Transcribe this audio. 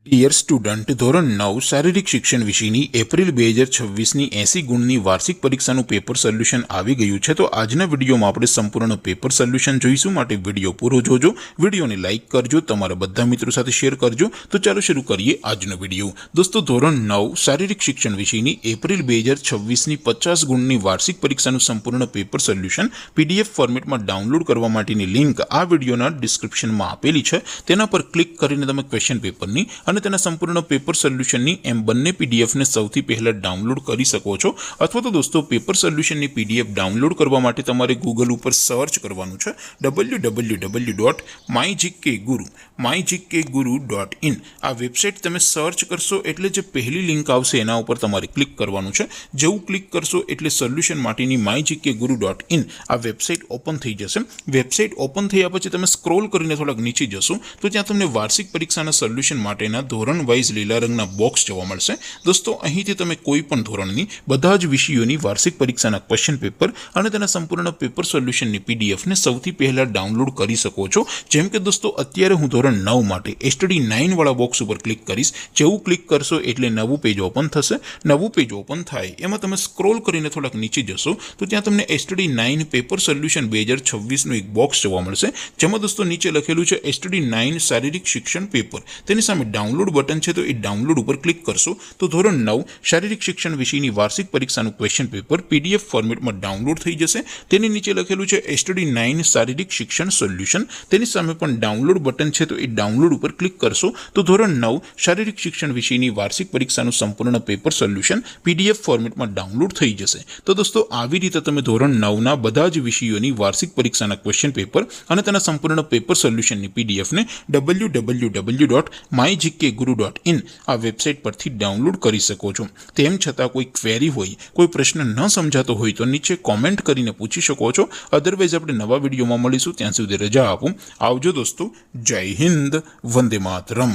Dear student, ધોરણ 9 શારીરિક શિક્ષણ વિષયની એપ્રિલ 2026ની 80 ગુણની વાર્ષિક પરીક્ષાનું પેપર સોલ્યુશન આવી ગયું છે। તો આજના વિડીયોમાં આપણે સંપૂર્ણ પેપર સોલ્યુશન જોઈશું, માટે વિડીયો પૂરો જોજો, વિડીયોને લાઇક કરજો, તમારા બધા મિત્રો સાથે શેર કરજો। તો ચાલો શરૂ કરીએ આજનો વિડીયો। દોસ્તો, ધોરણ 9 શારીરિક શિક્ષણ વિષયની એપ્રિલ 2026ની 50 ગુણની વાર્ષિક પરીક્ષાનું સંપૂર્ણ પેપર સોલ્યુશન PDF ફોર્મેટમાં ડાઉનલોડ કરવા માટેની લિંક આ વિડીયોના ડિસ્ક્રિપ્શનમાં આપેલી છે। તેના પર ક્લિક કરીને તમે ક્વેશ્ચન પેપરની અને તેના સંપૂર્ણ પેપર સોલ્યુશનની એમ બંને પીડીએફને સૌથી પહેલા ડાઉનલોડ કરી શકો છો। અથવા તો દોસ્તો, પેપર સોલ્યુશનની પીડીએફ ડાઉનલોડ કરવા માટે તમારે ગૂગલ ઉપર સર્ચ કરવાનું છે www.mygkguru.in। આ વેબસાઇટ તમે સર્ચ કરશો એટલે જે પહેલી લિંક આવશે એના ઉપર તમારે ક્લિક કરવાનું છે। જેવું ક્લિક કરશો એટલે સોલ્યુશન માટેની mygkguru.in આ વેબસાઇટ ઓપન થઈ જશે। વેબસાઇટ ઓપન થયા પછી તમે સ્ક્રોલ કરીને થોડાક નીચે જશો તો ત્યાં તમને વાર્ષિક પરીક્ષાના સોલ્યુશન માટેના ધોરણ વાઇઝ લીલા રંગના બોક્સ જોવા મળશે। દોસ્તો, અહીંથી તમે કોઈ પણ ધોરણની બધા જ વિષયોની વાર્ષિક પરીક્ષાના ક્વેશ્ચન પેપર અને તેના સંપૂર્ણ પેપર સોલ્યુશનની પીડીએફને સૌથી પહેલા ડાઉનલોડ કરી શકો છો। જેમ કે દોસ્તો, અત્યારે હું ધોરણ 9 માટે STD 9 વાળા બોક્સ ઉપર ક્લિક કરીશ। જેવું ક્લિક કરશો એટલે નવું પેજ ઓપન થશે। નવું પેજ ઓપન થાય એમાં તમે સ્ક્રોલ કરીને થોડાક નીચે જશો તો ત્યાં તમને STD 9 પેપર સોલ્યુશન 2026નું એક બોક્સ જોવા મળશે, જેમાં દોસ્તો નીચે લખેલું છે STD 9 શારીરિક શિક્ષણ પેપર। તેની સામે ડાઉનલોડ બટન છે, તો એ ડાઉનલોડ ઉપર ક્લિક કરશો તો ધોરણ 9 શારીરિક શિક્ષણ વિષયની વાર્ષિક પરીક્ષાનું ક્વેશ્ચન પેપર PDF ફોર્મેટમાં ડાઉનલોડ થઈ જશે। તેની નીચે લખેલું છે STD 9 શારીરિક શિક્ષણ સોલ્યુશન। તેની સામે પણ ડાઉનલોડ બટન છે, તો એ ડાઉનલોડ ઉપર ક્લિક કરશો તો ધોરણ 9 શારીરિક શિક્ષણ વિષયની વાર્ષિક પરીક્ષાનું સંપૂર્ણ પેપર સોલ્યુશન PDF ફોર્મેટમાં ડાઉનલોડ થઈ જશે। તો દોસ્તો, આવી રીતે તમે ધોરણ 9ના બધા જ વિષયોની વાર્ષિક પરીક્ષાના ક્વેશ્ચન પેપર અને તેના સંપૂર્ણ પેપર સોલ્યુશનની પીડીએફને www.mygkguru.in આ વેબસાઇટ પરથી ડાઉનલોડ કરી શકો છો। તેમ છતાં કોઈ ક્વેરી હોય, કોઈ પ્રશ્ન ન સમજાતો હોય તો નીચે કોમેન્ટ કરીને પૂછી શકો છો। અધરવાઇઝ આપણે નવા વિડીયોમાં મળીશું, ત્યાં સુધી રજા આપો। આવજો દોસ્તો, જય હિન્દ, વંદે માતરમ।